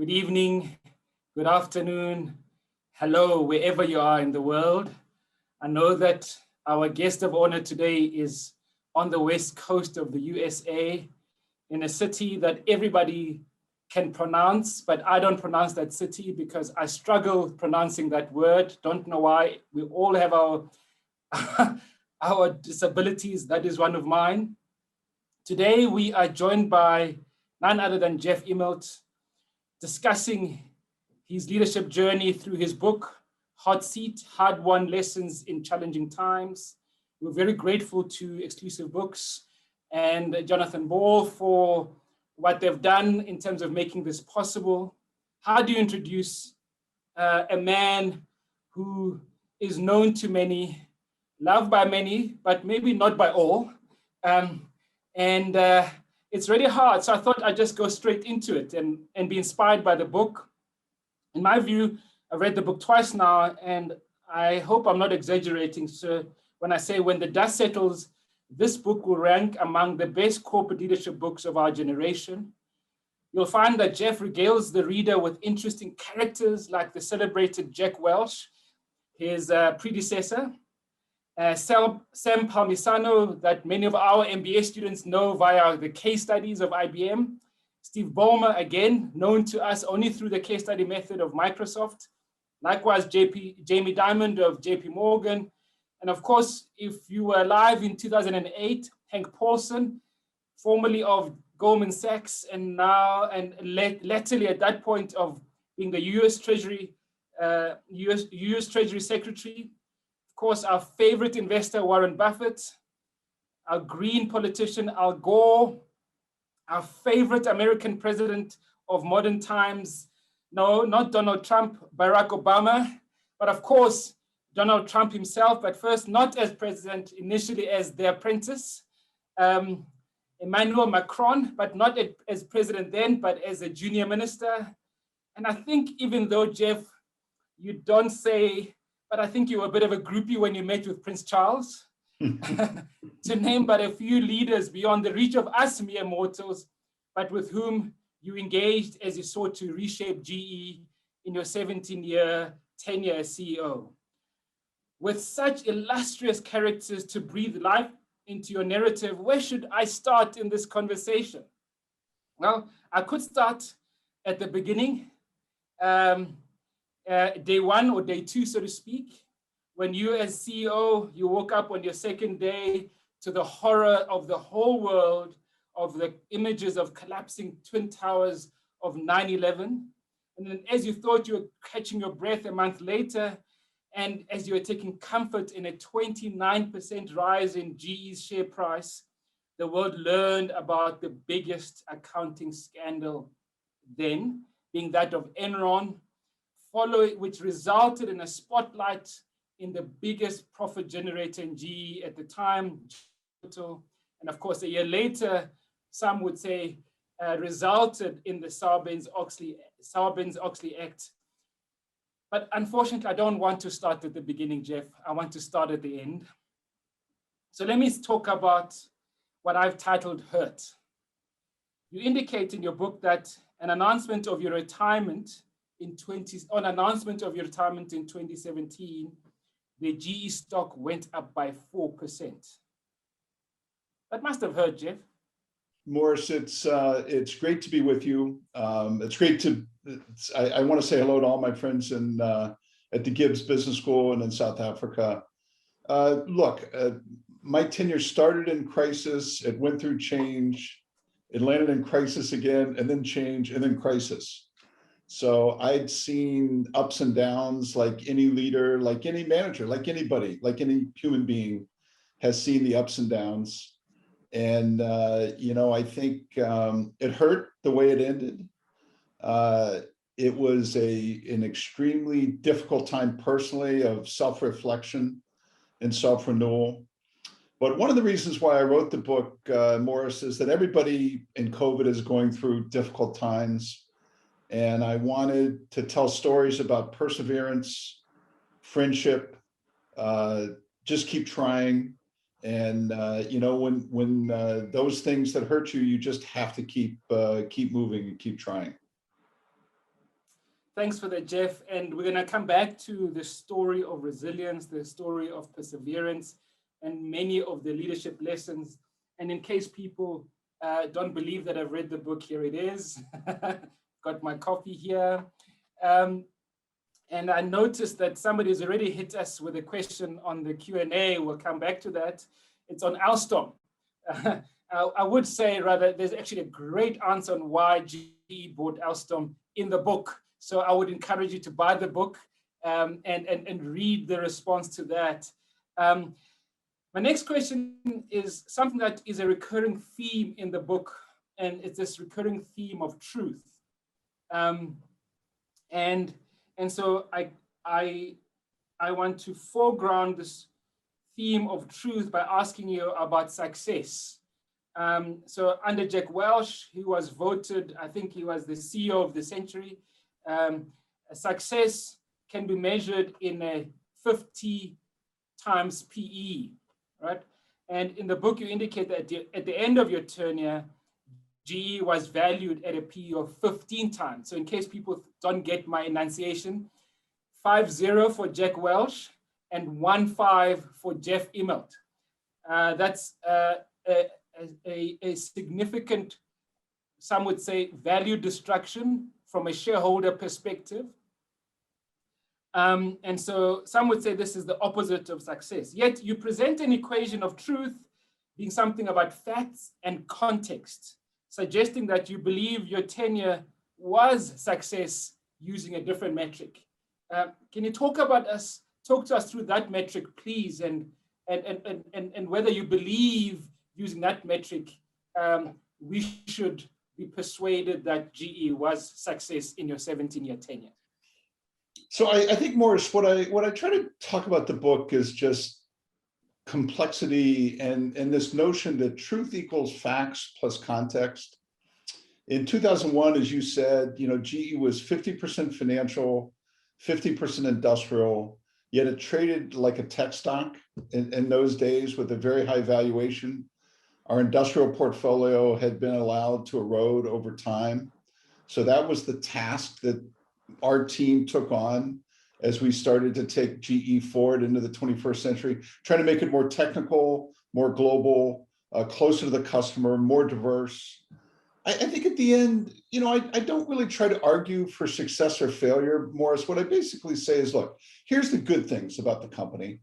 good evening, good afternoon, hello, wherever you are in the world. I know that our guest of honor today is on the west coast of the USA, in a city that everybody can pronounce, but I don't pronounce that city because I struggle pronouncing that word. Don't know why. We all have our, our disabilities. That is one of mine. Today, we are joined by none other than Jeff Immelt, discussing his leadership journey through his book, Hot Seat, Hard-Won Lessons in Challenging Times. We're very grateful to Exclusive Books and Jonathan Ball for what they've done in terms of making this possible. How do you introduce a man who is known to many, loved by many, but maybe not by all? It's really hard. So I thought I'd just go straight into it and be inspired by the book. In my view, I read the book twice now, and I hope I'm not exaggerating. So when I say when the dust settles, this book will rank among the best corporate leadership books of our generation. You'll find that Jeff regales the reader with interesting characters like the celebrated Jack Welch, his predecessor, Sam Palmisano, that many of our MBA students know via the case studies of IBM. Steve Ballmer, again, known to us only through the case study method of Microsoft. Likewise, Jamie Dimon of JP Morgan. And of course, if you were alive in 2008, Hank Paulson, formerly of Goldman Sachs, and now, and latterly at that point of being the US Treasury Secretary. Of course, our favorite investor, Warren Buffett, our green politician, Al Gore, our favorite American president of modern times. No, not Donald Trump, Barack Obama, but of course, Donald Trump himself, but first, not as president, initially as the apprentice. Emmanuel Macron, but not as president then, but as a junior minister. And I think even though, Jeff, you don't say, but I think you were a bit of a groupie when you met with Prince Charles, to name but a few leaders beyond the reach of us mere mortals, but with whom you engaged as you sought to reshape GE in your 17-year tenure as CEO. With such illustrious characters to breathe life into your narrative, where should I start in this conversation? Well, I could start at the beginning, day one or day two, so to speak, when you as CEO, you woke up on your second day to the horror of the whole world, of the images of collapsing Twin Towers of 9/11. And then as you thought you were catching your breath a month later, and as you were taking comfort in a 29% rise in GE's share price, the world learned about the biggest accounting scandal then, being that of Enron, which resulted in a spotlight in the biggest profit generator in GE at the time, and of course, a year later, some would say resulted in the Sarbanes-Oxley Act. But unfortunately, I don't want to start at the beginning, Jeff. I want to start at the end. So let me talk about what I've titled Hurt. You indicate in your book that an announcement of your retirement in 2017, the GE stock went up by 4%. That must have hurt, Jeff. Morris, it's great to be with you. It's great to. I want to say hello to all my friends at the GIBS Business School and in South Africa. Look, my tenure started in crisis. It went through change. It landed in crisis again, and then change, and then crisis. So I'd seen ups and downs like any leader, like any manager, like anybody, like any human being has seen the ups and downs. And, I think it hurt the way it ended. It was an extremely difficult time personally of self-reflection and self-renewal. But one of the reasons why I wrote the book, Morris, is that everybody in COVID is going through difficult times. And I wanted to tell stories about perseverance, friendship, just keep trying. And when those things that hurt you, you just have to keep moving and keep trying. Thanks for that, Jeff. And we're going to come back to the story of resilience, the story of perseverance, and many of the leadership lessons. And in case people don't believe that I've read the book, here it is. Got my copy here. And I noticed that somebody has already hit us with a question on the Q&A. We'll come back to that. It's on Alstom. I would say rather, there's actually a great answer on why GE bought Alstom in the book. So I would encourage you to buy the book and read the response to that. My next question is something that is a recurring theme in the book, and it's this recurring theme of truth. And so I want to foreground this theme of truth by asking you about success. So under Jack Welch, he was voted, I think he was the CEO of the century. Success can be measured in a 50 times PE, right? And in the book, you indicate that at the end of your tenure, GE was valued at a PE of 15 times. So in case people don't get my enunciation, 5-0 for Jack Welch and 1-5 for Jeff Immelt. That's a significant, some would say, value destruction from a shareholder perspective. And so some would say this is the opposite of success. Yet you present an equation of truth being something about facts and context, suggesting that you believe your tenure was success using a different metric. Can you talk to us through that metric, please, and whether you believe using that metric, we should be persuaded that GE was success in your 17-year tenure? So I think, Morris, what I try to talk about the book is just complexity and this notion that truth equals facts plus context. In 2001, as you said, GE was 50% financial, 50% industrial, yet it traded like a tech stock in those days with a very high valuation. Our industrial portfolio had been allowed to erode over time. So that was the task that our team took on as we started to take GE forward into the 21st century, trying to make it more technical, more global, closer to the customer, more diverse. I think at the end, I don't really try to argue for success or failure, Morris. What I basically say is, look, here's the good things about the company.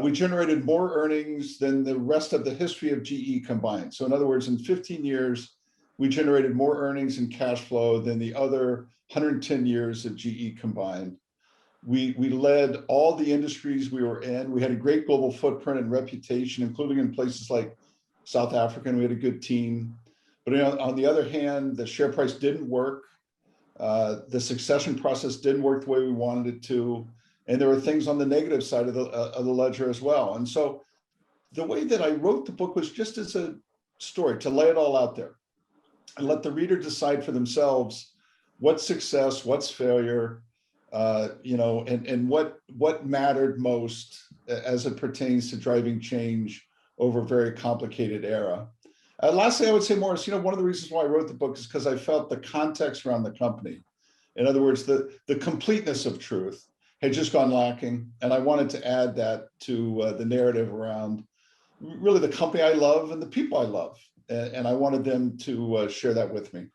We generated more earnings than the rest of the history of GE combined. So in other words, in 15 years, we generated more earnings and cash flow than the other 110 years of GE combined. We led all the industries we were in. We had a great global footprint and reputation, including in places like South Africa, and we had a good team. But on the other hand, the share price didn't work. The succession process didn't work the way we wanted it to. And there were things on the negative side of the ledger as well. And so the way that I wrote the book was just as a story, to lay it all out there and let the reader decide for themselves what's success, what's failure, and what mattered most as it pertains to driving change over a very complicated era. Lastly, I would say, Morris, one of the reasons why I wrote the book is because I felt the context around the company, in other words, the completeness of truth, had just gone lacking. And I wanted to add that to the narrative around really the company I love and the people I love. And I wanted them to share that with me.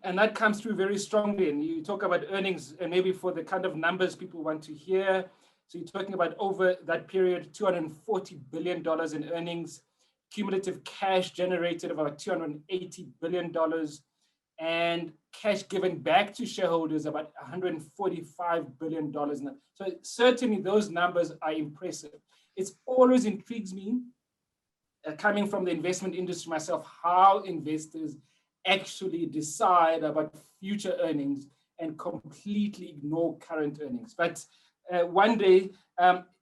And that comes through very strongly. And you talk about earnings, and maybe for the kind of numbers people want to hear. So you're talking about over that period, $240 billion in earnings, cumulative cash generated of about $280 billion, and cash given back to shareholders about $145 billion. So certainly those numbers are impressive. It always intrigues me, coming from the investment industry myself, how investors actually decide about future earnings and completely ignore current earnings. But one day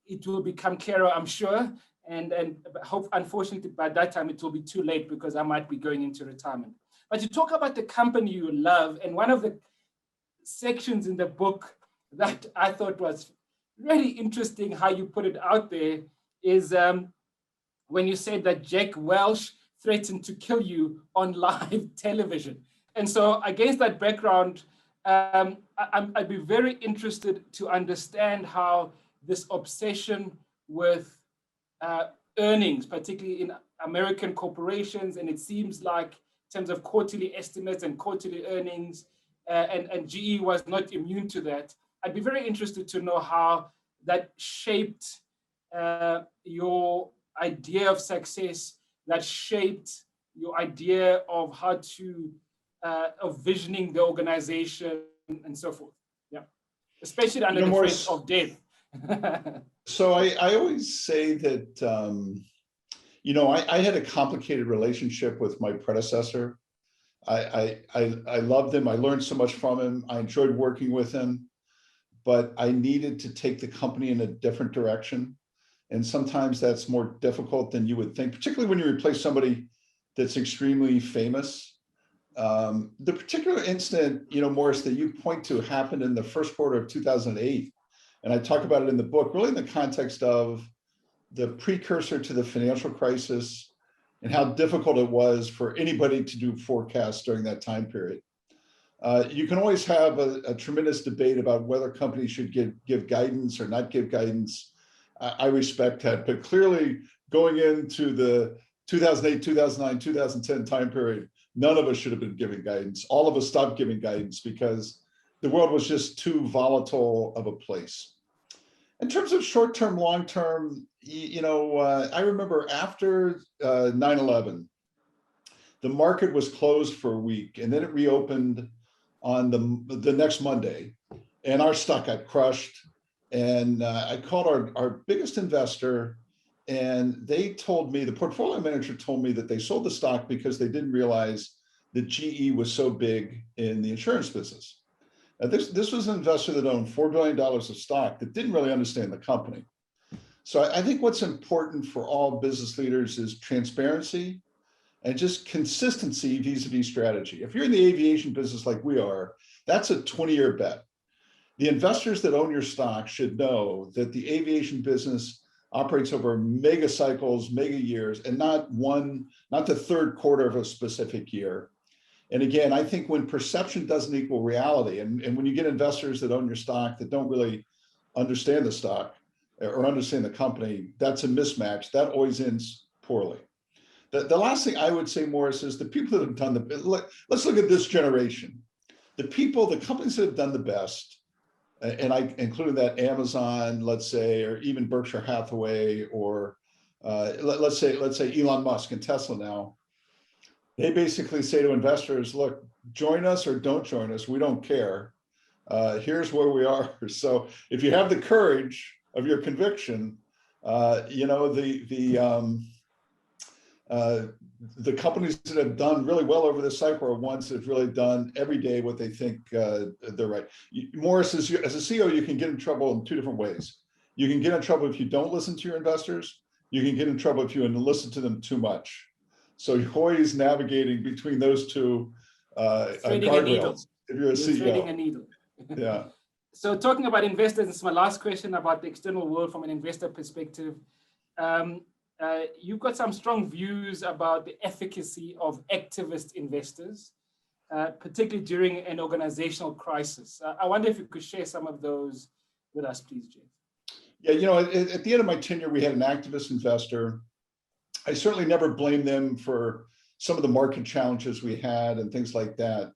it will become clearer, I'm sure. And hope, unfortunately, by that time, it will be too late because I might be going into retirement. But you talk about the company you love, and one of the sections in the book that I thought was really interesting how you put it out there is when you said that Jack Welch threatened to kill you on live television. And so against that background, I'd be very interested to understand how this obsession with earnings, particularly in American corporations, and it seems like in terms of quarterly estimates and quarterly earnings, and GE was not immune to that. I'd be very interested to know how that shaped your idea of success, that shaped your idea of how to, of visioning the organization and so forth. Yeah, especially under the threat of death. So I always say that, I had a complicated relationship with my predecessor. I loved him. I learned so much from him. I enjoyed working with him, but I needed to take the company in a different direction. And sometimes that's more difficult than you would think, particularly when you replace somebody that's extremely famous. The particular incident, Morris, that you point to happened in the first quarter of 2008. And I talk about it in the book, really in the context of the precursor to the financial crisis and how difficult it was for anybody to do forecasts during that time period. You can always have a tremendous debate about whether companies should give guidance or not give guidance. I respect that, but clearly going into the 2008, 2009, 2010 time period, none of us should have been giving guidance. All of us stopped giving guidance because the world was just too volatile of a place. In terms of short-term, long-term, I remember after 9/11, the market was closed for a week and then it reopened on the next Monday, and our stock got crushed. And I called our biggest investor, and they told me, the portfolio manager told me that they sold the stock because they didn't realize that GE was so big in the insurance business. This was an investor that owned $4 billion of stock that didn't really understand the company. So I think what's important for all business leaders is transparency and just consistency vis-a-vis strategy. If you're in the aviation business like we are, that's a 20-year bet. The investors that own your stock should know that the aviation business operates over mega cycles, mega years, and not the third quarter of a specific year. And again, I think when perception doesn't equal reality, and when you get investors that own your stock that don't really understand the stock or understand the company, that's a mismatch. That always ends poorly. The last thing I would say, Morris, is the people that have done let's look at this generation. The companies that have done the best, and I included that Amazon, let's say, or even Berkshire Hathaway, or let's say Elon Musk and Tesla now, they basically say to investors, look, join us or don't join us, we don't care. Here's where we are. So if you have the courage of your conviction, the companies that have done really well over the cycle are ones that have really done every day what they think they're right. Morris, as a CEO, you can get in trouble in two different ways. You can get in trouble if you don't listen to your investors. You can get in trouble if you listen to them too much. So you're always navigating between those two guardrails if you're a CEO. Threading a needle. Yeah. So talking about investors, this is my last question about the external world from an investor perspective. You've got some strong views about the efficacy of activist investors, particularly during an organizational crisis. I wonder if you could share some of those with us, please, Jeff. Yeah, at the end of my tenure, we had an activist investor. I certainly never blamed them for some of the market challenges we had and things like that.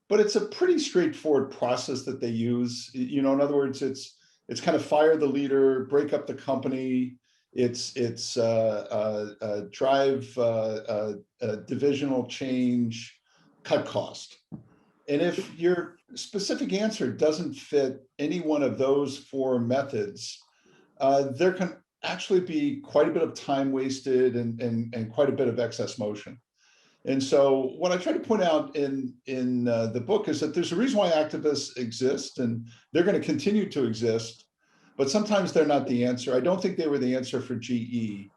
But it's a pretty straightforward process that they use. In other words, it's kind of fire the leader, break up the company. It's drive divisional change, cut cost. And if your specific answer doesn't fit any one of those four methods, there can actually be quite a bit of time wasted and quite a bit of excess motion. And so what I try to point out in the book is that there's a reason why activists exist, and they're going to continue to exist, but sometimes they're not the answer. I don't think they were the answer for GE.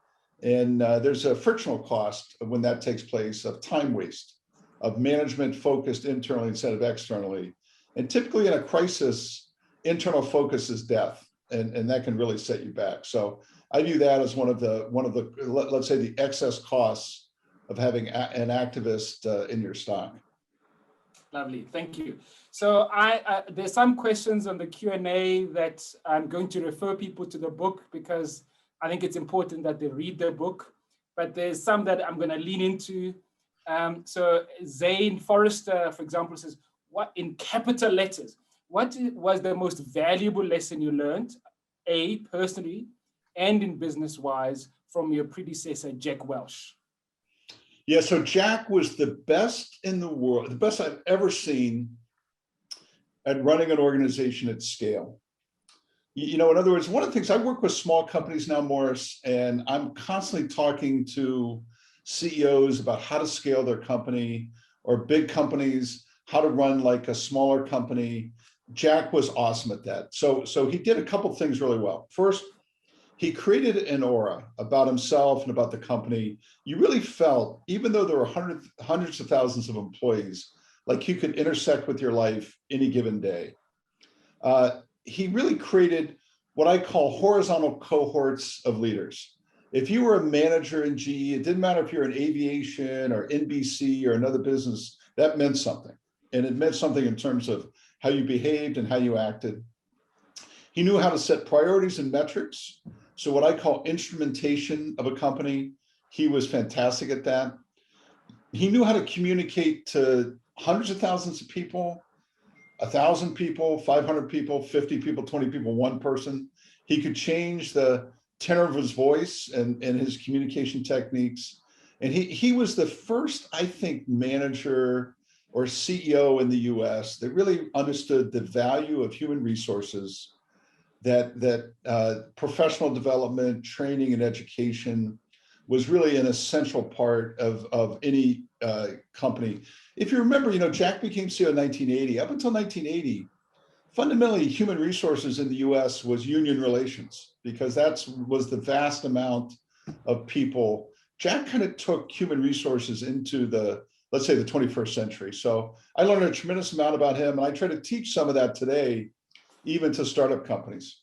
And there's a frictional cost when that takes place of time waste, of management focused internally instead of externally. And typically in a crisis, internal focus is death, and that can really set you back. So I view that as one of the let's say the excess costs of having an activist in your stock. Lovely, thank you. So there's some questions on the Q&A that I'm going to refer people to the book because I think it's important that they read the book, but there's some that I'm going to lean into. So Zane Forrester, for example, says, "What in capital letters, what was the most valuable lesson you learned, A, personally, and in business-wise from your predecessor, Jack Welch?" Yeah, so Jack was the best in the world, the best I've ever seen at running an organization at scale. You know, in other words, one of the things, I work with small companies now, Morris, and I'm constantly talking to CEOs about how to scale their company, or big companies, how to run like a smaller company. Jack was awesome at that. So he did a couple of things really well. First, he created an aura about himself and about the company. You really felt, even though there were hundreds of thousands of employees, like you could intersect with your life any given day. He really created what I call horizontal cohorts of leaders. If you were a manager in GE, it didn't matter if you're in aviation or NBC or another business, that meant something. And it meant something in terms of how you behaved and how you acted. He knew how to set priorities and metrics. So what I call instrumentation of a company, he was fantastic at that. He knew how to communicate to hundreds of thousands of people, 1,000 people, 500 people, 50 people, 20 people, one person. He could change the tenor of his voice and his communication techniques. And he was the first, I think, manager or CEO in the US that really understood the value of human resources, that professional development, training, and education was really an essential part of any company. If you remember, you know, Jack became CEO in 1980. Up until 1980, fundamentally, human resources in the US was union relations, because that was the vast amount of people. Jack kind of took human resources into the, let's say, the 21st century. So I learned a tremendous amount about him, and I try to teach some of that today, even to startup companies.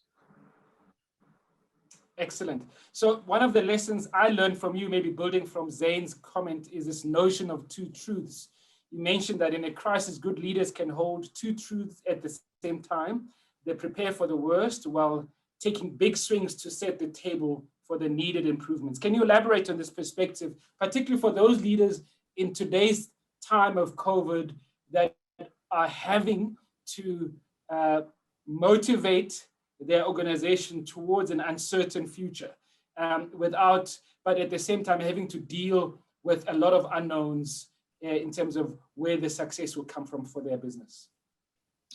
Excellent. So one of the lessons I learned from you, maybe building from Zane's comment, is this notion of two truths. You mentioned that in a crisis, good leaders can hold two truths at the same time. They prepare for the worst while taking big swings to set the table for the needed improvements. Can you elaborate on this perspective, particularly for those leaders in today's time of COVID that are having to motivate their organization towards an uncertain future, but at the same time having to deal with a lot of unknowns in terms of where the success will come from for their business?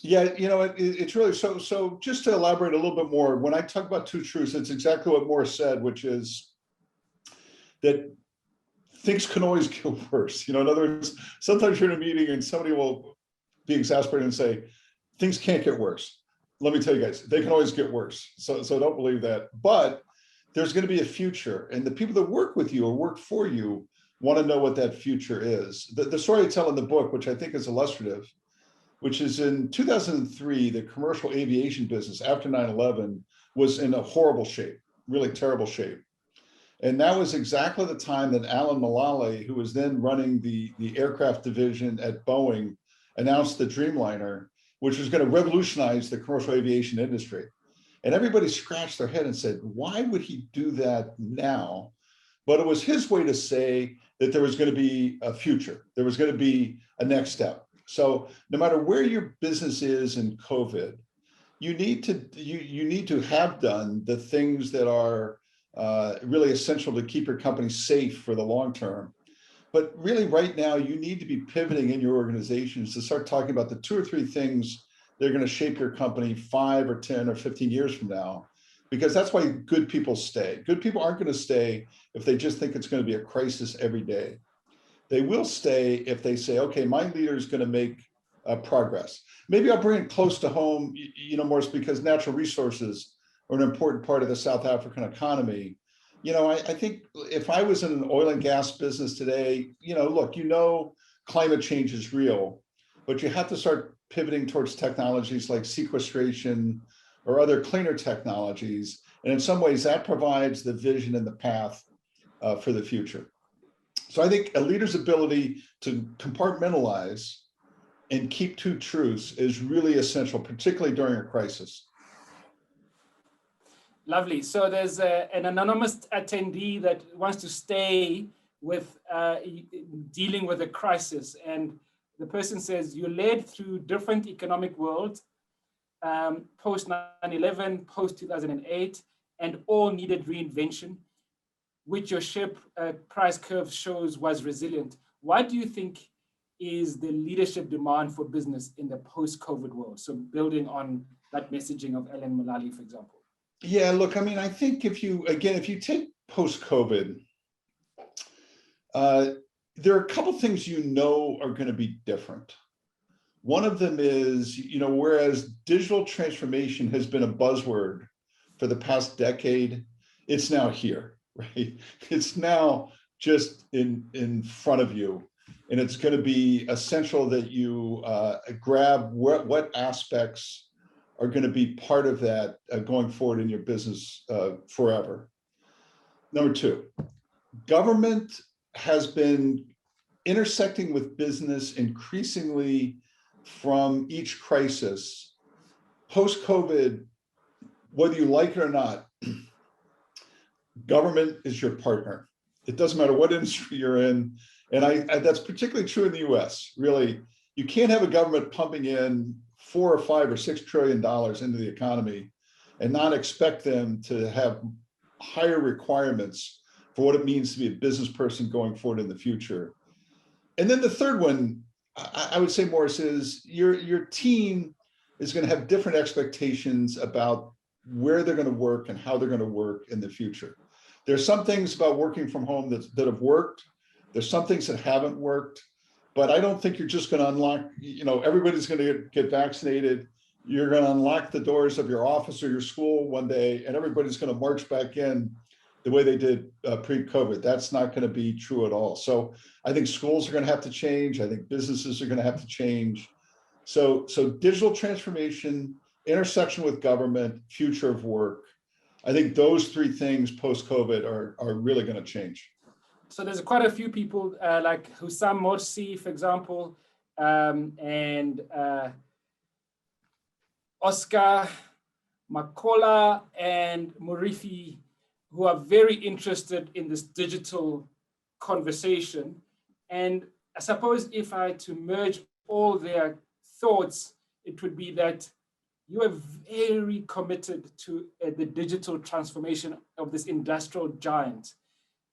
Yeah, you know, it's really, so just to elaborate a little bit more, when I talk about two truths, it's exactly what Morris said, which is that things can always get worse. You know, in other words, sometimes you're in a meeting and somebody will be exasperated and say, things can't get worse. Let me tell you guys, they can always get worse. So don't believe that. But there's going to be a future, and the people that work with you or work for you want to know what that future is. The story I tell in the book, which I think is illustrative, which is in 2003, the commercial aviation business after 9/11 was in a horrible shape, really terrible shape. And that was exactly the time that Alan Mulally, who was then running the aircraft division at Boeing, announced the Dreamliner, which was going to revolutionize the commercial aviation industry. And everybody scratched their head and said, why would he do that now? But it was his way to say that there was going to be a future. There was going to be a next step. So no matter where your business is in COVID, you need to have done the things that are really essential to keep your company safe for the long term. But really right now, you need to be pivoting in your organizations to start talking about the 2 or 3 things that are going to shape your company 5 or 10 or 15 years from now, because that's why good people stay. Good people aren't going to stay if they just think it's going to be a crisis every day. They will stay if they say, okay, my leader is going to make progress. Maybe I'll bring it close to home, you know, Morris, because natural resources are an important part of the South African economy. You know, I think if I was in an oil and gas business today, you know, look, you know, climate change is real, but you have to start pivoting towards technologies like sequestration or other cleaner technologies. And in some ways that provides the vision and the path for the future. So I think a leader's ability to compartmentalize and keep two truths is really essential, particularly during a crisis. Lovely. So there's an anonymous attendee that wants to stay with dealing with a crisis. And the person says, you led through different economic worlds, post 9/11, post 2008, and all needed reinvention, which your share price curve shows was resilient. What do you think is the leadership demand for business in the post-COVID world? So building on that messaging of Ellen Mullally, for example. Yeah, look, I mean, I think if you take post-COVID, there are a couple of things are going to be different. One of them is, whereas digital transformation has been a buzzword for the past decade, it's now here, right? It's now just in front of you. And it's going to be essential that you grab what aspects are going to be part of that going forward in your business forever. Number two, government has been intersecting with business increasingly from each crisis. Post-COVID, whether you like it or not, government is your partner. It doesn't matter what industry you're in. And that's particularly true in the US, really. You can't have a government pumping in $4 or $5 or $6 trillion into the economy and not expect them to have higher requirements for what it means to be a business person going forward in the future. And then the third one, I would say, Morris, is your team is going to have different expectations about where they're going to work and how they're going to work in the future. There's some things about working from home that have worked. There's some things that haven't worked, but I don't think you're just going to unlock, everybody's going to get vaccinated. You're going to unlock the doors of your office or your school one day, and everybody's going to march back in the way they did pre-COVID. That's not going to be true at all. So I think schools are going to have to change. I think businesses are going to have to change. So digital transformation, intersection with government, future of work. I think those three things post-COVID are really going to change. So there's quite a few people like Hussam Morsi, for example, and Oscar Makola and Murifi, who are very interested in this digital conversation. And I suppose if I had to merge all their thoughts, it would be that you are very committed to the digital transformation of this industrial giant.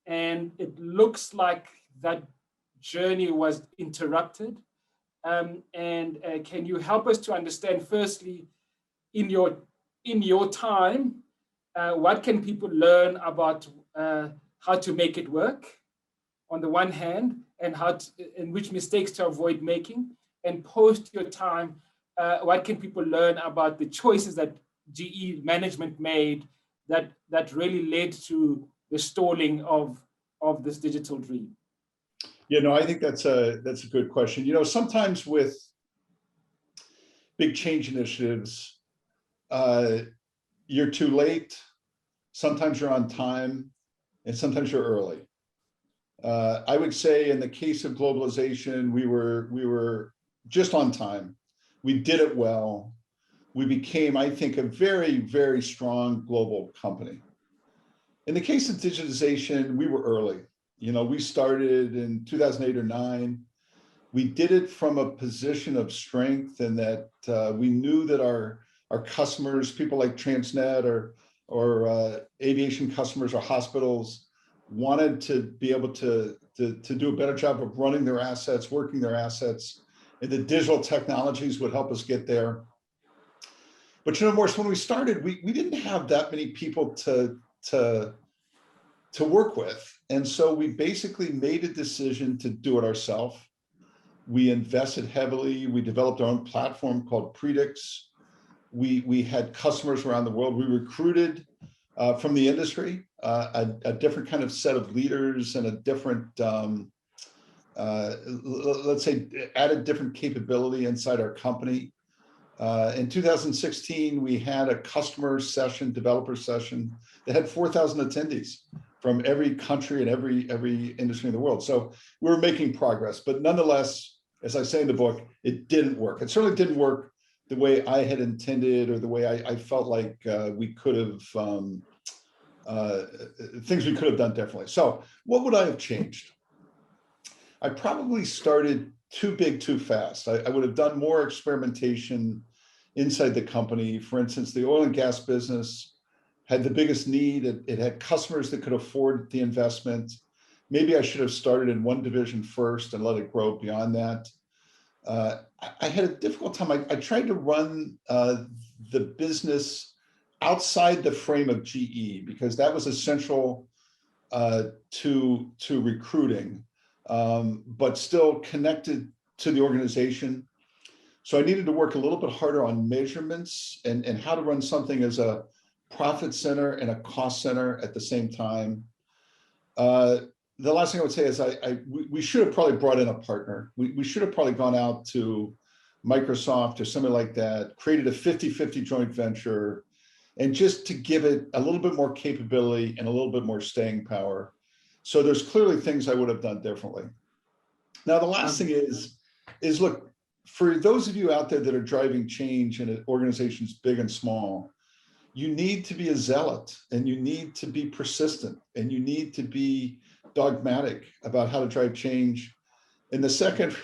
And it looks like that journey was interrupted. Can you help us to understand, firstly, in your time, what can people learn about how to make it work on the one hand, and and which mistakes to avoid making? And post your time, what can people learn about the choices that GE management made that really led to the stalling of this digital dream? I think that's a good question. Sometimes with big change initiatives, you're too late, sometimes you're on time, and sometimes you're early. I would say in the case of globalization, we were just on time. We did it well. We became, I think, a very, very strong global company. In the case of digitization, we were early. We started in 2008 or 9. We did it from a position of strength, and that we knew that our customers, people like Transnet or aviation customers or hospitals, wanted to be able to do a better job of running their assets, working their assets, and the digital technologies would help us get there. But Morris, when we started, we didn't have that many people to work with. And so we basically made a decision to do it ourselves. We invested heavily. We developed our own platform called Predix. We had customers around the world. We recruited from the industry, a different kind of set of leaders and a different, let's say, added different capability inside our company. In 2016, we had a customer session, developer session that had 4,000 attendees from every country and every industry in the world. So we were making progress, but nonetheless, as I say in the book, it didn't work. It certainly didn't work the way I had intended, or the way I felt like we could have, things we could have done differently. So what would I have changed? I probably started too big, too fast. I would have done more experimentation inside the company. For instance, the oil and gas business had the biggest need. It had customers that could afford the investment. Maybe I should have started in one division first and let it grow beyond that. I had a difficult time. I tried to run the business outside the frame of GE, because that was essential to recruiting, but still connected to the organization. So I needed to work a little bit harder on measurements and how to run something as a profit center and a cost center at the same time. The last thing I would say is we should have probably brought in a partner. We should have probably gone out to Microsoft or something like that, created a 50-50 joint venture, and just to give it a little bit more capability and a little bit more staying power. So there's clearly things I would have done differently. Now, the last thing is look, for those of you out there that are driving change in organizations big and small, you need to be a zealot, and you need to be persistent, and you need to be dogmatic about how to drive change. And the second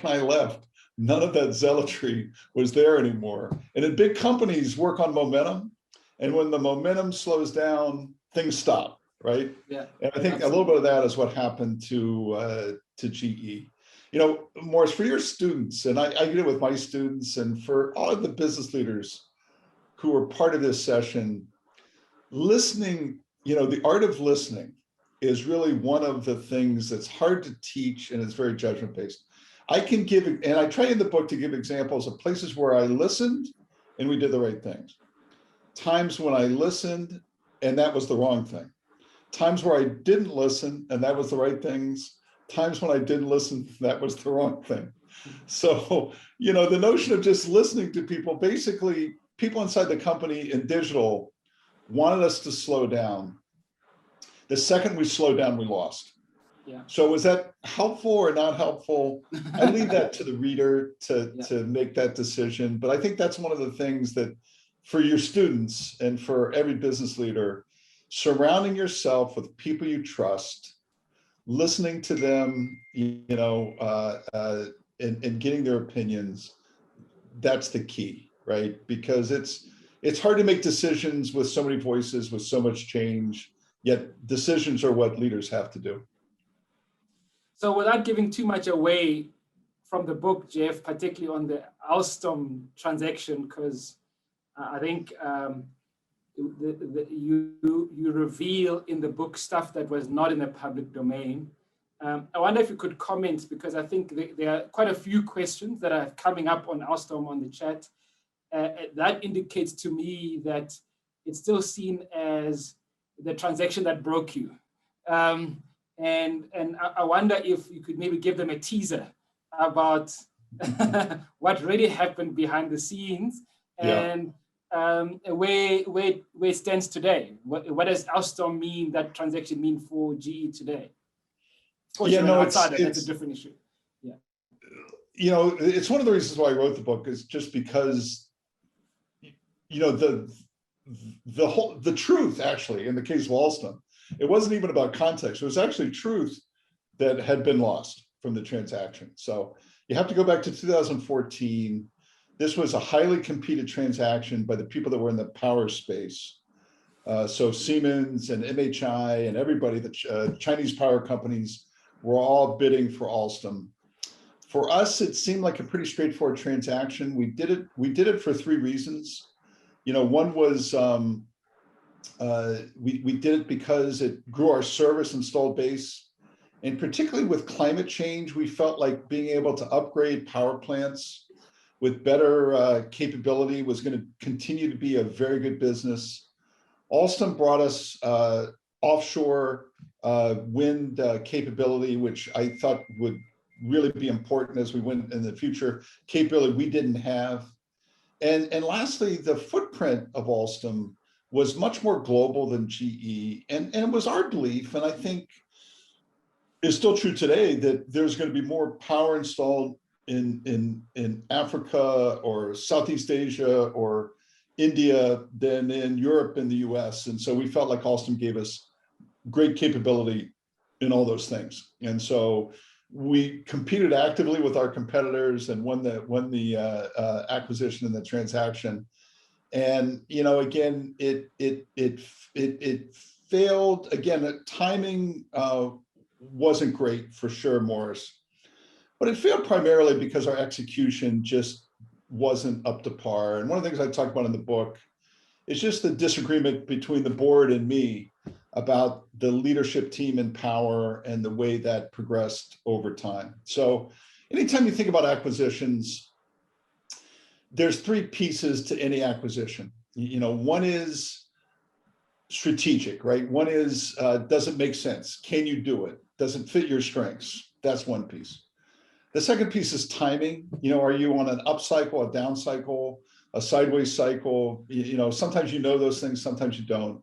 I left, none of that zealotry was there anymore. And in big companies work on momentum, and when the momentum slows down, things stop, right? Yeah. And I think a little bit of that is what happened to GE. You know, Morris, for your students, and I get it with my students, and for all of the business leaders who are part of this session, listening, you know, the art of listening is really one of the things that's hard to teach, and it's very judgment-based. I can give, and I try in the book to give examples of places where I listened and we did the right things. Times when I listened and that was the wrong thing. Times where I didn't listen and that was the right things. Times when I didn't listen, that was the wrong thing. So, you know, the notion of just listening to people, basically people inside the company in digital wanted us to slow down. The second we slowed down, we lost. Yeah. So was that helpful or not helpful? I leave that to the reader to make that decision. But I think that's one of the things that for your students and for every business leader, surrounding yourself with people you trust, listening to them, you know, and getting their opinions, that's the key, right? Because it's hard to make decisions with so many voices, with so much change, yet decisions are what leaders have to do. So without giving too much away from the book, Jeff, particularly on the Alstom transaction, because I think you reveal in the book stuff that was not in the public domain. I wonder if you could comment, because I think there are quite a few questions that are coming up on Alstom on the chat. That indicates to me that it's still seen as the transaction that broke you. And I wonder if you could maybe give them a teaser about what really happened behind the scenes, and where it stands today. What does Alstom mean, that transaction mean for GE today? Of course, you're an outsider, that's a different issue. Yeah. You know, it's one of the reasons why I wrote the book, is just because, you know, the truth, actually, in the case of Alstom, it wasn't even about context. It was actually truth that had been lost from the transaction. So you have to go back to 2014. This was a highly competed transaction by the people that were in the power space. So Siemens and MHI and everybody, the Chinese power companies, were all bidding for Alstom. For us, it seemed like a pretty straightforward transaction. We did it for three reasons. You know, one was we did it because it grew our service installed base. And particularly with climate change, we felt like being able to upgrade power plants with better capability was going to continue to be a very good business. Alstom brought us offshore wind capability, which I thought would really be important as we went in the future, capability we didn't have. And lastly, the footprint of Alstom was much more global than GE. And it was our belief, and I think is still true today, that there's going to be more power installed in Africa or Southeast Asia or India than in Europe and the US. And so we felt like Alstom gave us great capability in all those things. And so we competed actively with our competitors and won the acquisition and the transaction. And, you know, again, it failed. Again, timing wasn't great for sure, Morris, but it failed primarily because our execution just wasn't up to par. And one of the things I talk about in the book is just the disagreement between the board and me about the leadership team and power and the way that progressed over time. So anytime you think about acquisitions, there's three pieces to any acquisition. You know, one is strategic, right? One is, does it make sense? Can you do it? Does it fit your strengths? That's one piece. The second piece is timing. You know, are you on an up cycle, a down cycle, a sideways cycle? You know, sometimes you know those things, sometimes you don't.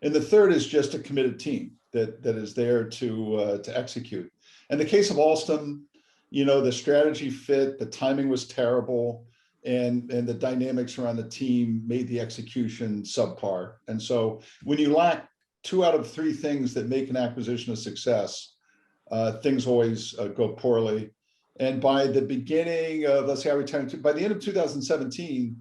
And the third is just a committed team that is there to execute. In the case of Alstom, you know, the strategy fit, the timing was terrible, and the dynamics around the team made the execution subpar. And so when you lack 2 out of 3 things that make an acquisition a success, things always go poorly. And by the beginning of, let's say I retired, by the end of 2017,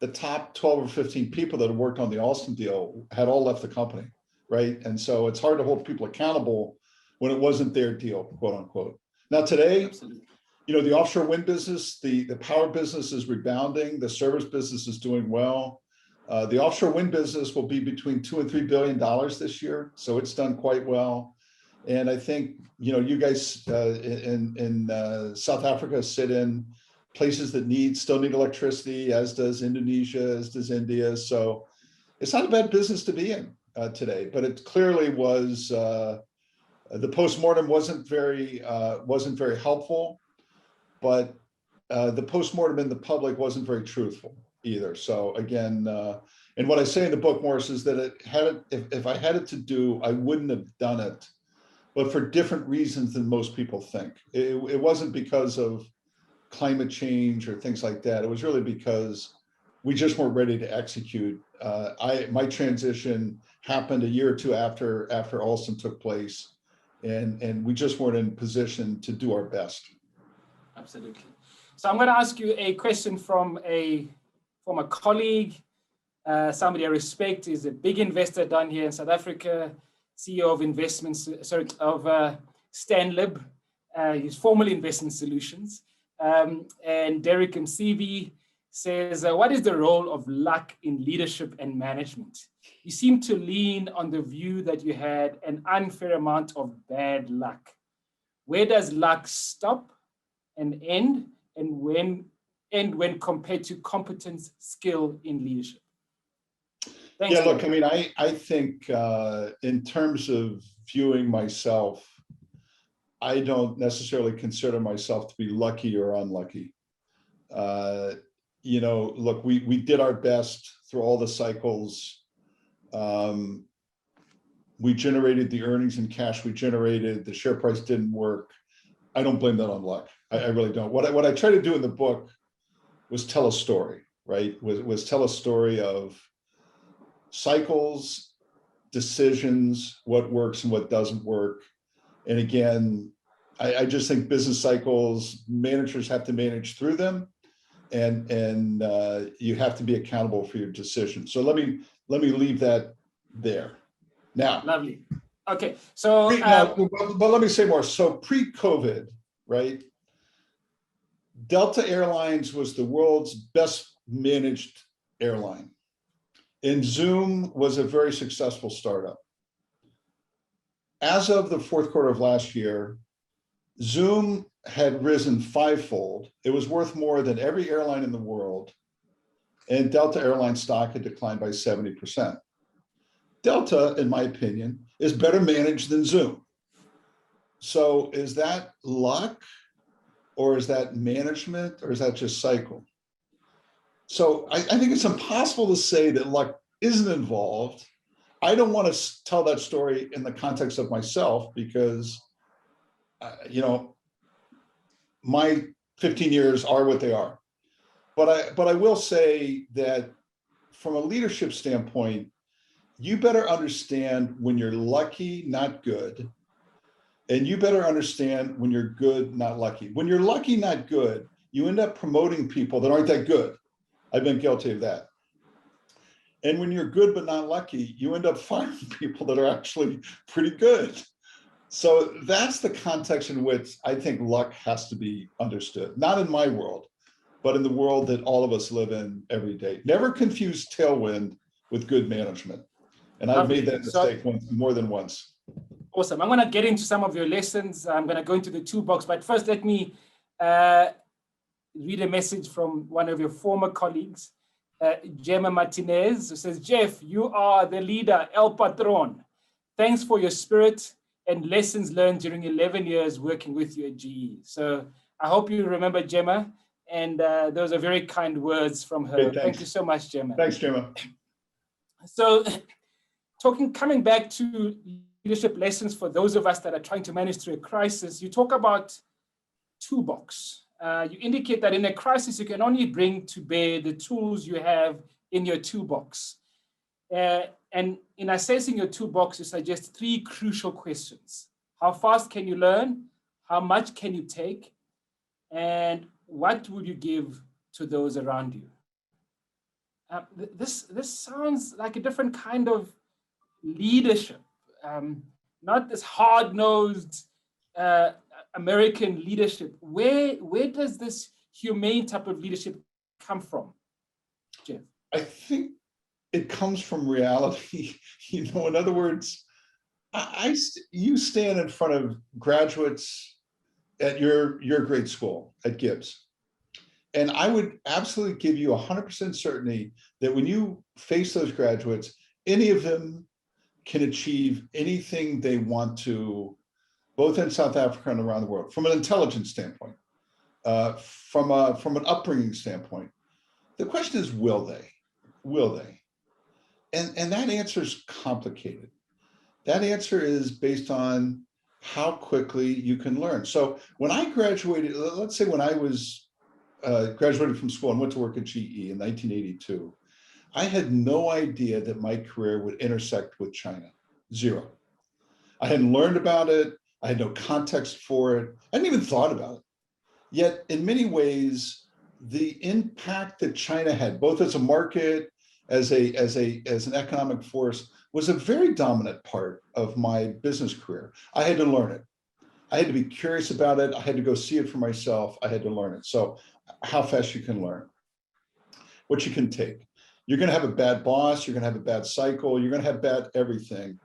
the top 12 or 15 people that had worked on the Alstom deal had all left the company, right? And so it's hard to hold people accountable when it wasn't their deal, quote unquote. Now today, absolutely, you know, the offshore wind business, the power business is rebounding, the service business is doing well. The offshore wind business will be between $2 and $3 billion this year, so it's done quite well. And I think, you know, you guys in South Africa sit in places that still need electricity, as does Indonesia, as does India. So it's not a bad business to be in today, but it clearly was, the postmortem wasn't very helpful, but the postmortem in the public wasn't very truthful either. So again, and what I say in the book, Morris, is that if I had it to do, I wouldn't have done it, but for different reasons than most people think. It wasn't because of climate change or things like that. It was really because we just weren't ready to execute. My transition happened a year or two after Alstom took place, and we just weren't in position to do our best. Absolutely. So I'm going to ask you a question from a colleague, somebody I respect, is a big investor down here in South Africa, CEO of investments, Stanlib, he's formerly Investment Solutions. And Derek Mcv says, what is the role of luck in leadership and management? You seem to lean on the view that you had an unfair amount of bad luck. Where does luck stop and end, and when compared to competence, skill in leadership? Thanks, yeah, look, I mean, I think in terms of viewing myself, I don't necessarily consider myself to be lucky or unlucky. You know, look, we did our best through all the cycles. We generated the earnings and cash we generated. The share price didn't work. I don't blame that on luck. I really don't. What I try to do in the book was tell a story, right? Was tell a story of cycles, decisions, what works and what doesn't work. And again, I just think business cycles, managers have to manage through them, and you have to be accountable for your decisions. So let me leave that there. Now, lovely. Okay, so but let me say more. So pre-COVID, right? Delta Airlines was the world's best managed airline, and Zoom was a very successful startup. As of the fourth quarter of last year, Zoom had risen 5-fold. It was worth more than every airline in the world, and Delta Airlines stock had declined by 70%. Delta, in my opinion, is better managed than Zoom. So is that luck, or is that management, or is that just cycle? So I think it's impossible to say that luck isn't involved. I don't want to tell that story in the context of myself, because you know, my 15 years are what they are. But I will say that from a leadership standpoint, you better understand when you're lucky, not good. And you better understand when you're good, not lucky. When you're lucky, not good, you end up promoting people that aren't that good. I've been guilty of that. And when you're good but not lucky, you end up firing people that are actually pretty good. So that's the context in which I think luck has to be understood. Not in my world, but in the world that all of us live in every day. Never confuse tailwind with good management. And I've made that mistake more than once. Awesome. I'm going to get into some of your lessons. I'm going to go into the toolbox, but first let me read a message from one of your former colleagues, Gemma Martinez, who says, Jeff, you are the leader, El Patron. Thanks for your spirit and lessons learned during 11 years working with you at GE. So I hope you remember Gemma, and those are very kind words from her. Hey, thank you so much, Gemma. Thanks, Gemma. So coming back to leadership lessons for those of us that are trying to manage through a crisis, you talk about toolbox. You indicate that in a crisis, you can only bring to bear the tools you have in your toolbox. And in assessing your toolbox, you suggest 3 crucial questions. How fast can you learn? How much can you take? And what will you give to those around you? This sounds like a different kind of leadership, not this hard-nosed American leadership. Where does this humane type of leadership come from, Jeff? I think it comes from reality. You know, in other words, you stand in front of graduates at your grade school at GIBS. And I would absolutely give you 100% certainty that when you face those graduates, any of them can achieve anything they want to, both in South Africa and around the world, from an intelligence standpoint, from an upbringing standpoint. The question is, will they? Will they? And that answer is complicated. That answer is based on how quickly you can learn. So when I graduated, let's say when I was graduated from school and went to work at GE in 1982, I had no idea that my career would intersect with China. Zero. I hadn't learned about it. I had no context for it. I hadn't even thought about it. Yet in many ways, the impact that China had, both as a market, as an economic force, was a very dominant part of my business career. I had to learn it. I had to be curious about it. I had to go see it for myself. I had to learn it. So how fast you can learn, what you can take. You're going to have a bad boss. You're going to have a bad cycle. You're going to have bad everything.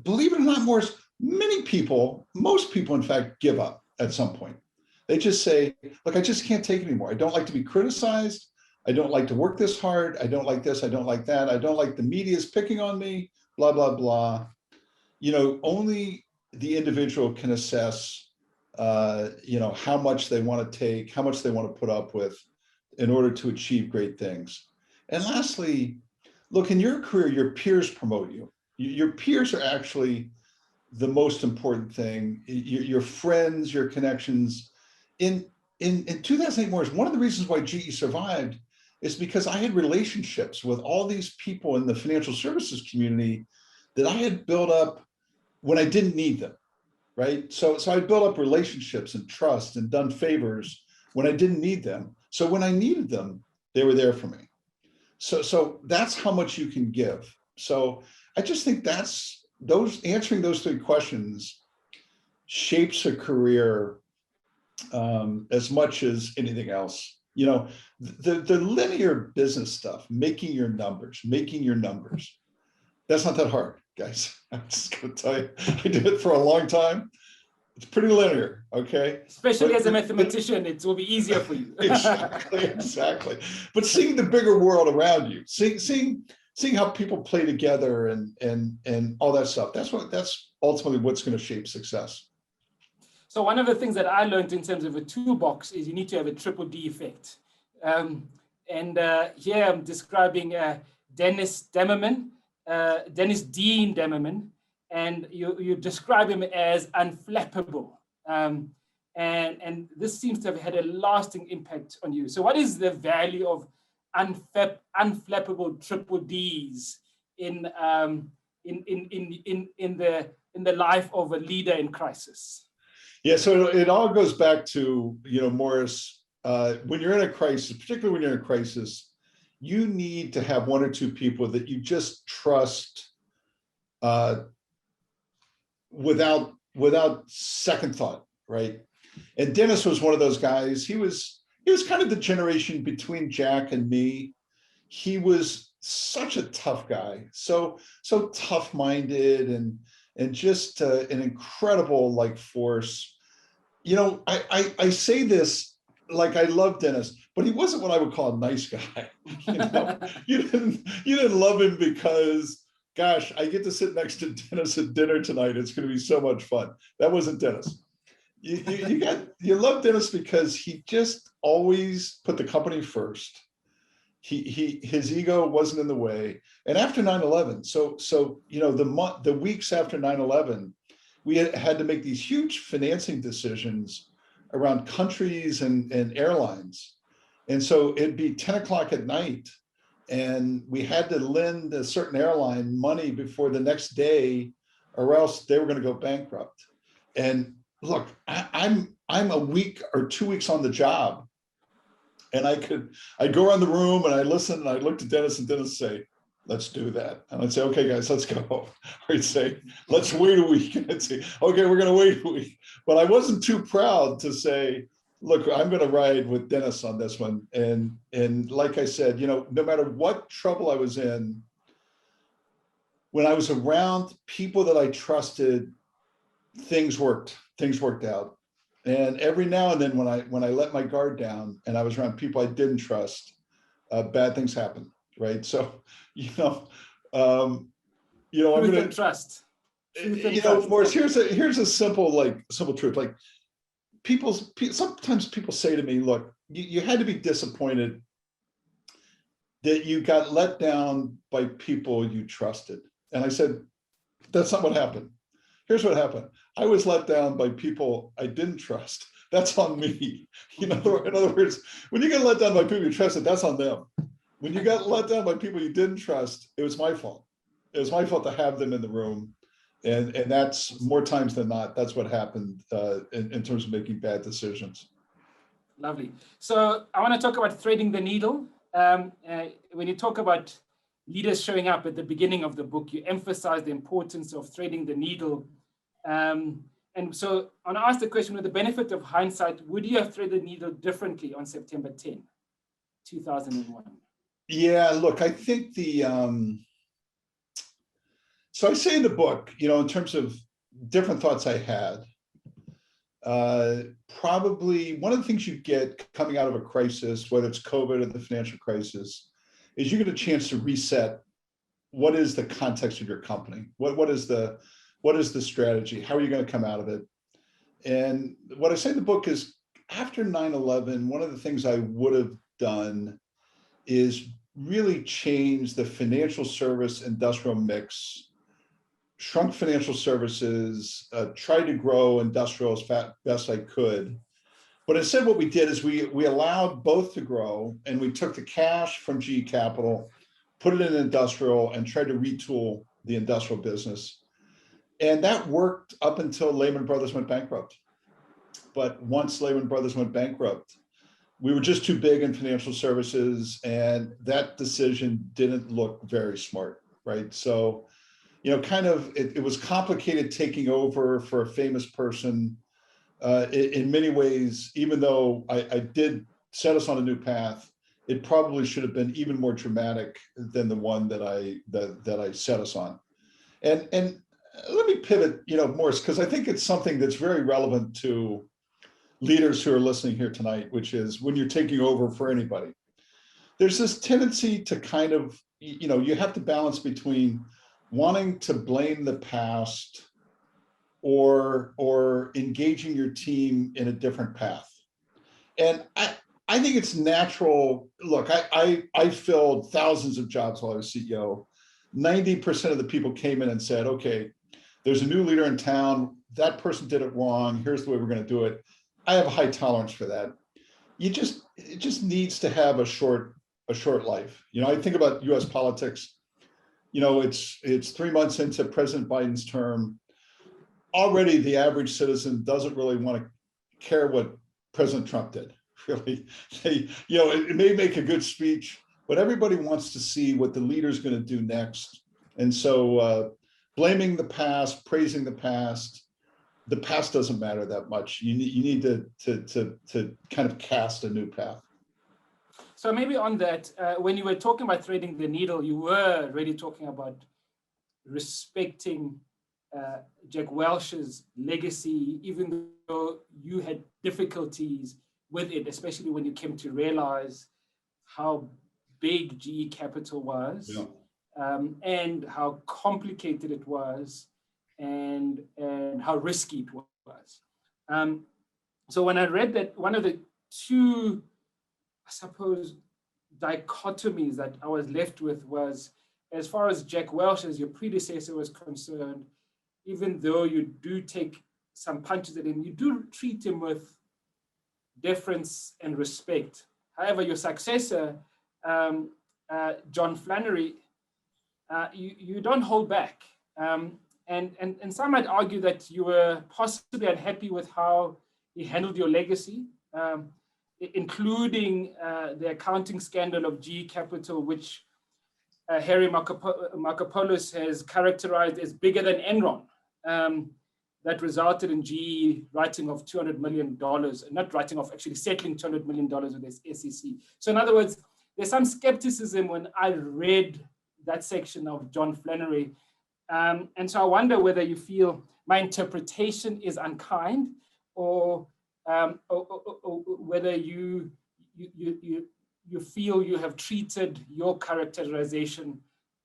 Believe it or not, Morris, many people, most people, in fact, give up at some point. They just say, look, I just can't take it anymore. I don't like to be criticized. I don't like to work this hard. I don't like this. I don't like that. I don't like the media's picking on me, blah, blah, blah. You know, only the individual can assess, you know, how much they want to take, how much they want to put up with in order to achieve great things. And lastly, look, in your career, your peers promote you. Your peers are actually the most important thing. Your friends, your connections. In 2008, Morris, one of the reasons why GE survived is because I had relationships with all these people in the financial services community that I had built up when I didn't need them, right? So I built up relationships and trust and done favors when I didn't need them. So when I needed them, they were there for me. So that's how much you can give. So I just think answering those 3 questions shapes a career as much as anything else. You know, the linear business stuff, making your numbers, that's not that hard, guys. I'm just gonna tell you, I did it for a long time. It's pretty linear, okay? Especially as a mathematician, it will be easier for you. Exactly. But seeing the bigger world around you, seeing how people play together and all that stuff, that's ultimately what's going to shape success. So one of the things that I learned in terms of a toolbox is you need to have a triple D effect. Here I'm describing Dennis Dean Demerman, and you describe him as unflappable. And this seems to have had a lasting impact on you. So what is the value of unflappable triple Ds in the life of a leader in crisis? Yeah, so it all goes back to, Morris, when you're in a crisis, particularly when you're in a crisis, you need to have one or two people that you just trust without second thought, right? And Dennis was one of those guys. He was kind of the generation between Jack and me. He was such a tough guy, so tough-minded and just an incredible force. I say this like I love Dennis, but he wasn't what I would call a nice guy. You didn't love him because, gosh, I get to sit next to Dennis at dinner tonight. It's going to be so much fun. That wasn't Dennis. You love Dennis because he just always put the company first. His ego wasn't in the way. And after 9/11, so the weeks after 9/11, we had to make these huge financing decisions around countries and airlines. And so it'd be 10 o'clock at night, and we had to lend a certain airline money before the next day, or else they were going to go bankrupt. And look, I'm a week or 2 weeks on the job, and I'd go around the room and I listen and I look at Dennis, and Dennis say, "Let's do that." And I'd say, "Okay, guys, let's go." Or he'd say, "Let's wait a week." And I'd say, "Okay, we're going to wait a week." But I wasn't too proud to say, "Look, I'm going to ride with Dennis on this one." And like I said, no matter what trouble I was in, when I was around people that I trusted, things worked out. And every now and then when I let my guard down and I was around people I didn't trust, bad things happen, right? So, I'm going to trust. Morris, here's a simple truth. Sometimes people say to me, "Look, you had to be disappointed that you got let down by people you trusted." And I said, "That's not what happened. Here's what happened. I was let down by people I didn't trust. That's on me." In other words, when you get let down by people you trusted, that's on them. When you got let down by people you didn't trust, it was my fault. It was my fault to have them in the room. And that's more times than not, that's what happened in terms of making bad decisions. Lovely. So I want to talk about threading the needle. When you talk about leaders showing up at the beginning of the book, you emphasize the importance of threading the needle. And so I want to ask the question, with the benefit of hindsight, would you have threaded the needle differently on September 10, 2001? Yeah, look, I think so I say in the book, in terms of different thoughts I had, probably one of the things you get coming out of a crisis, whether it's COVID or the financial crisis, is you get a chance to reset. What is the context of your company? What is the strategy? How are you going to come out of it? And what I say in the book is, after 9/11, one of the things I would have done is really change the financial service industrial mix, shrunk financial services, tried to grow industrial as best I could. But instead what we did is we allowed both to grow, and we took the cash from GE Capital, put it in industrial, and tried to retool the industrial business. And that worked up until Lehman Brothers went bankrupt. But once Lehman Brothers went bankrupt, we were just too big in financial services, and that decision didn't look very smart, right? So, it was complicated taking over for a famous person. In many ways, even though I did set us on a new path, it probably should have been even more dramatic than the one that I set us on. And let me pivot, Morris, because I think it's something that's very relevant to leaders who are listening here tonight, which is when you're taking over for anybody, there's this tendency to kind of, you have to balance between wanting to blame the past or engaging your team in a different path. And I think it's natural. Look, I filled thousands of jobs while I was CEO. 90% of the people came in and said, "Okay, there's a new leader in town, that person did it wrong, here's the way we're going to do it. I have a high tolerance for that. It just needs to have a short life. You know, I think about US politics, you know, it's 3 months into President Biden's term. Already the average citizen doesn't really want to care what President Trump did. Really, you know, it may make a good speech, but everybody wants to see what the leader's going to do next. And so blaming the past, praising the past doesn't matter that much. You need to kind of cast a new path. So maybe on that, when you were talking about threading the needle, you were really talking about respecting Jack Welch's legacy, even though you had difficulties with it, especially when you came to realize how big GE Capital was, yeah. And how complicated it was, and how risky it was. So when I read that, one of the two, I suppose, dichotomies that I was left with was, as far as Jack Welch, as your predecessor, was concerned, even though you do take some punches at him, you do treat him with deference and respect. However, your successor, John Flannery, you don't hold back. And some might argue that you were possibly unhappy with how he handled your legacy, including the accounting scandal of GE Capital, which Harry Markopoulos has characterized as bigger than Enron, that resulted in GE writing off $200 million, not writing off, actually settling $200 million with the SEC. So in other words, there's some skepticism when I read that section of John Flannery. And so I wonder whether you feel my interpretation is unkind, or whether you feel you have treated your characterization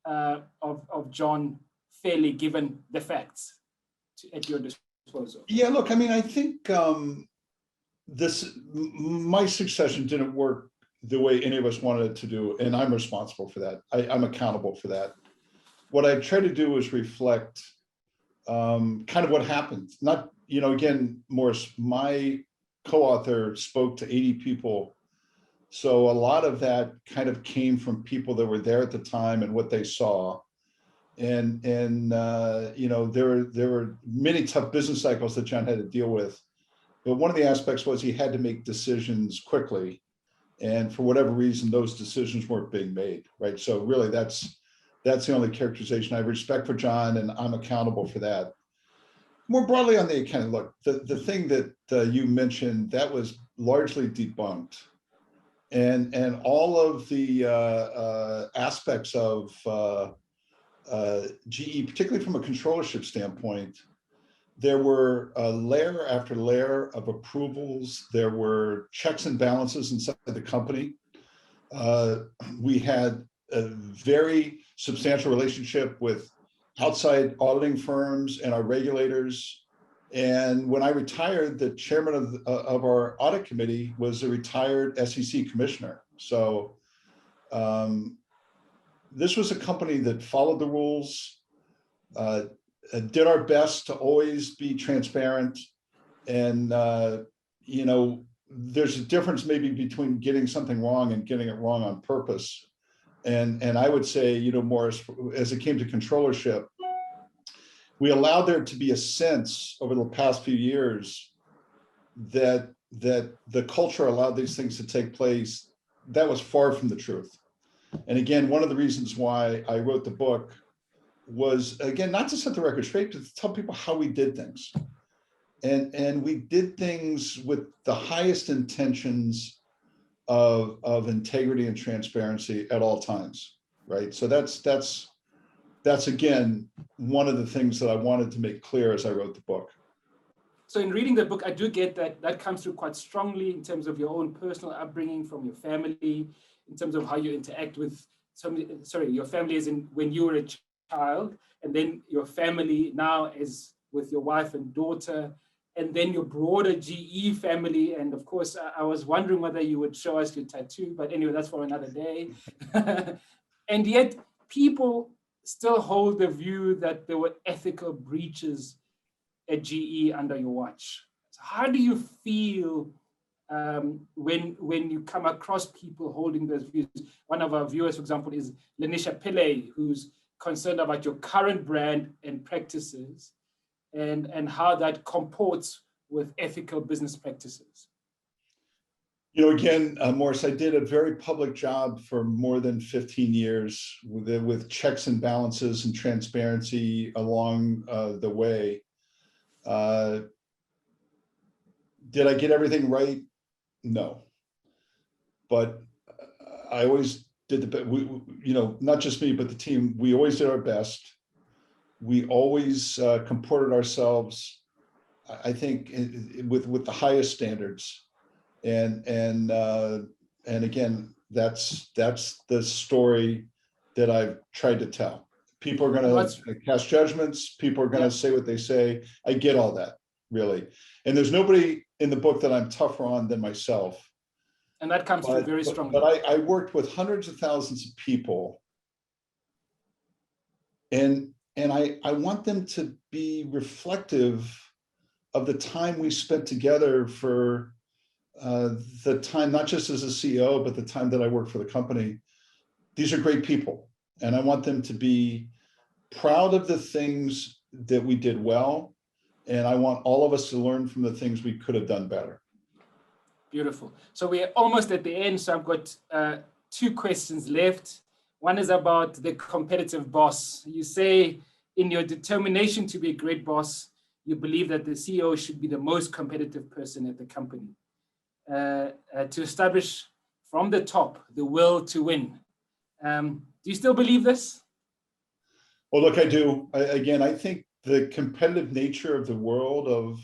of John fairly, given the facts at your disposal. Yeah, look, I mean, I think my succession didn't work the way any of us wanted it to do, and I'm responsible for that. I'm accountable for that. What I try to do is reflect kind of what happened. Not, you know, again, Morris, my co-author spoke to 80 people. So a lot of that kind of came from people that were there at the time and what they saw. And you know, there were many tough business cycles that John had to deal with. But one of the aspects was he had to make decisions quickly. And for whatever reason, those decisions weren't being made, right? So really, that's the only characterization. I have respect for John, and I'm accountable for that. More broadly on the accounting, look, the thing that you mentioned, that was largely debunked. And all of the aspects of GE, particularly from a controllership standpoint, there were layer after layer of approvals. There were checks and balances inside the company. We had a very substantial relationship with outside auditing firms and our regulators. And when I retired, the chairman of our audit committee was a retired SEC commissioner. So this was a company that followed the rules, did our best to always be transparent. And, you know, there's a difference maybe between getting something wrong and getting it wrong on purpose. And I would say, you know, Morris, as it came to controllership, we allowed there to be a sense over the past few years that the culture allowed these things to take place. That was far from the truth. And again, one of the reasons why I wrote the book was, again, not to set the record straight, but to tell people how we did things. And we did things with the highest intentions of integrity and transparency at all times, right? So that's again, one of the things that I wanted to make clear as I wrote the book. So in reading the book, I do get that comes through quite strongly in terms of your own personal upbringing from your family, in terms of how you interact with your family as in when you were a child, and then your family now as with your wife and daughter, and then your broader GE family. And of course, I was wondering whether you would show us your tattoo, but anyway, that's for another day. And yet people still hold the view that there were ethical breaches at GE under your watch. So how do you feel when you come across people holding those views? One of our viewers, for example, is Lanisha Pillay, who's concerned about your current brand and practices and how that comports with ethical business practices. Again, Morris, I did a very public job for more than 15 years with checks and balances and transparency along the way. Did I get everything right? No. But I always did the best. Not just me, but the team, we always did our best. We always comported ourselves, I think, with the highest standards. And again, that's the story that I've tried to tell. People are going to cast judgments. People are going to say what they say. I get all that, really. And there's nobody in the book that I'm tougher on than myself. And that comes through very strongly. But I worked with hundreds of thousands of people, and I want them to be reflective of the time we spent together for the time, not just as a CEO, but the time that I worked for the company. These are great people, and I want them to be proud of the things that we did well, and I want all of us to learn from the things we could have done better. Beautiful. So we're almost at the end. So I've got 2 questions left. One is about the competitive boss. You say in your determination to be a great boss, you believe that the CEO should be the most competitive person at the company. To establish from the top the will to win. Do you still believe this? Well, look, I do. I think the competitive nature of the world, of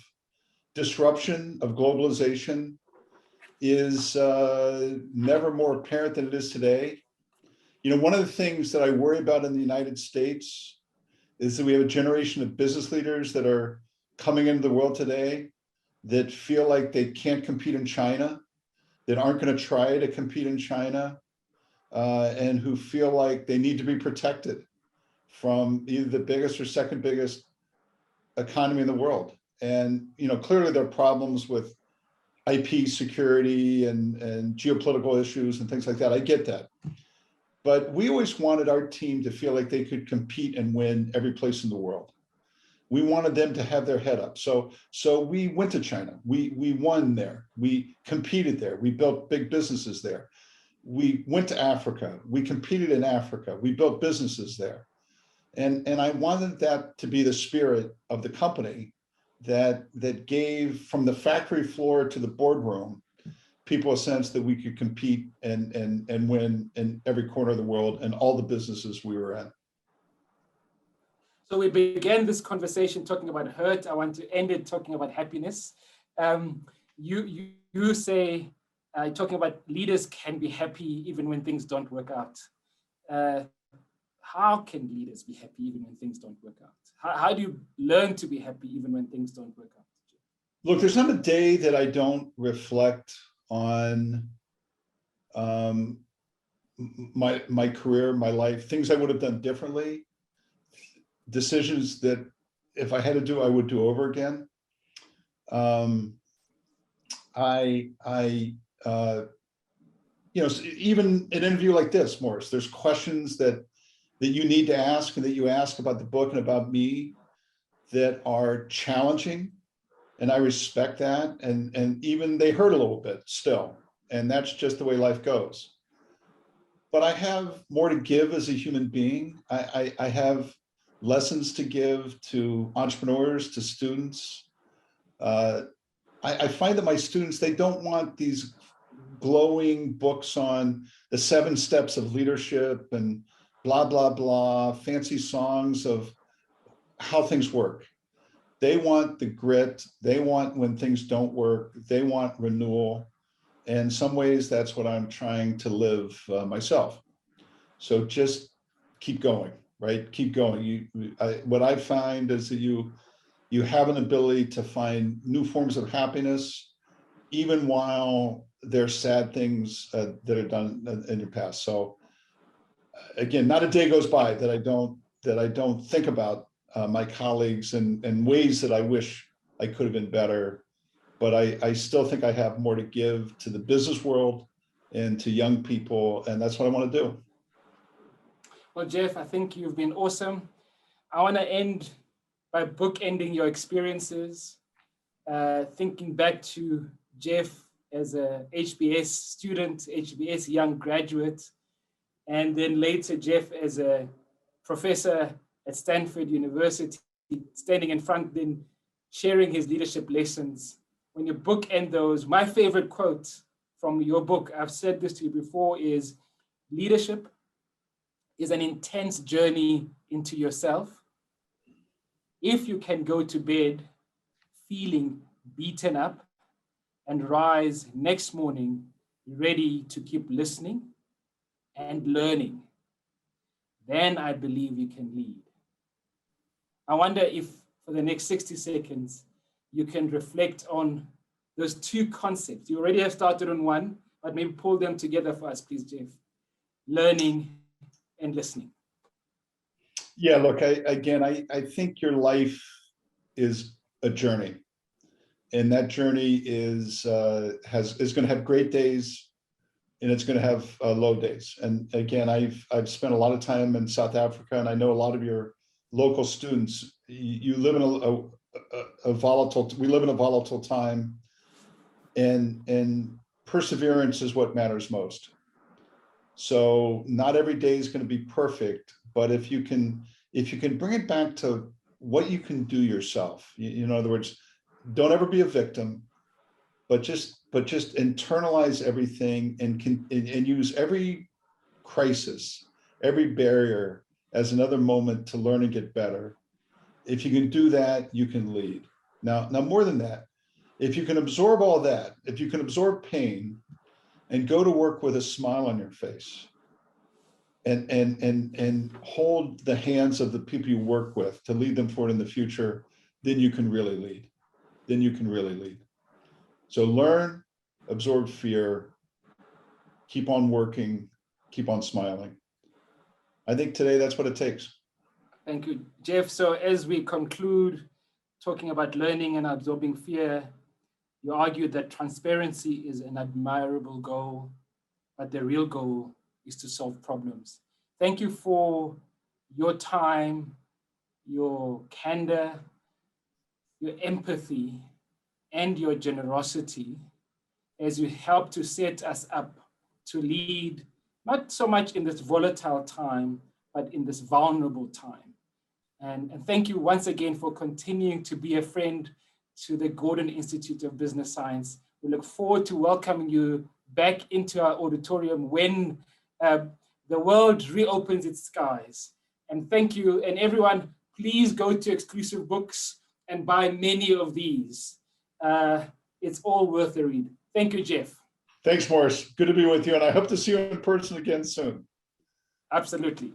disruption, of globalization, is never more apparent than it is today. One of the things that I worry about in the United States is that we have a generation of business leaders that are coming into the world today that feel like they can't compete in China, that aren't going to try to compete in China, and who feel like they need to be protected from either the biggest or second biggest economy in the world. And clearly there are problems with IP security and geopolitical issues and things like that. I get that. But we always wanted our team to feel like they could compete and win every place in the world. We wanted them to have their head up. So we went to China. We won there. We competed there. We built big businesses there. We went to Africa. We competed in Africa. We built businesses there. And I wanted that to be the spirit of the company that gave, from the factory floor to the boardroom, people a sense that we could compete and win in every corner of the world and all the businesses we were in. So we began this conversation talking about hurt. I want to end it talking about happiness. You say, talking about leaders can be happy even when things don't work out. How can leaders be happy even when things don't work out? How do you learn to be happy even when things don't work out? Look, there's not a day that I don't reflect on my career, my life, things I would have done differently, decisions that if I had to do, I would do over again. Even an interview like this, Morris, there's questions that you need to ask and that you ask about the book and about me that are challenging. And I respect that. And even they hurt a little bit still. And that's just the way life goes. But I have more to give as a human being. I have lessons to give to entrepreneurs, to students. I find that my students, they don't want these glowing books on the 7 steps of leadership and blah, blah, blah, fancy songs of how things work. They want the grit. They want when things don't work. They want renewal. And in some ways, that's what I'm trying to live myself. So just keep going, right? Keep going. What I find is that you have an ability to find new forms of happiness, even while there's sad things that are done in your past. So again, not a day goes by that I don't I don't think about my colleagues and ways that I wish I could have been better. But I still think I have more to give to the business world and to young people, and that's what I want to do. Well, Jeff, I think you've been awesome. I want to end by bookending your experiences, thinking back to Jeff as a HBS student, HBS young graduate, and then later Jeff as a professor at Stanford University, standing in front, then sharing his leadership lessons. When you bookend those, my favorite quote from your book, I've said this to you before, is leadership is an intense journey into yourself. If you can go to bed feeling beaten up and rise next morning ready to keep listening and learning, then I believe you can lead. I wonder if for the next 60 seconds, you can reflect on those two concepts. You already have started on one, but maybe pull them together for us, please, Jeff. Learning and listening. Yeah, look, I think your life is a journey, and that journey is going to have great days, and it's going to have low days. And again, I've spent a lot of time in South Africa, and I know a lot of your local students. You live in a volatile. We live in a volatile time, and perseverance is what matters most. So not every day is going to be perfect, but if you can bring it back to what you can do yourself, in other words, don't ever be a victim, but just internalize everything and use every crisis, every barrier as another moment to learn and get better. If you can do that, you can lead. Now more than that, if you can absorb all that, if you can absorb pain and go to work with a smile on your face and hold the hands of the people you work with to lead them forward in the future, then you can really lead. Then you can really lead. So learn, absorb fear, keep on working, keep on smiling. I think today that's what it takes. Thank you, Jeff. So as we conclude talking about learning and absorbing fear, you argued that transparency is an admirable goal, but the real goal is to solve problems. Thank you for your time, your candor, your empathy, and your generosity as you help to set us up to lead, not so much in this volatile time, but in this vulnerable time. And thank you once again for continuing to be a friend to the Gordon Institute of Business Science. We look forward to welcoming you back into our auditorium when the world reopens its skies. And thank you. And everyone, please go to Exclusive Books and buy many of these. It's all worth the read. Thank you, Jeff. Thanks, Morris. Good to be with you. And I hope to see you in person again soon. Absolutely.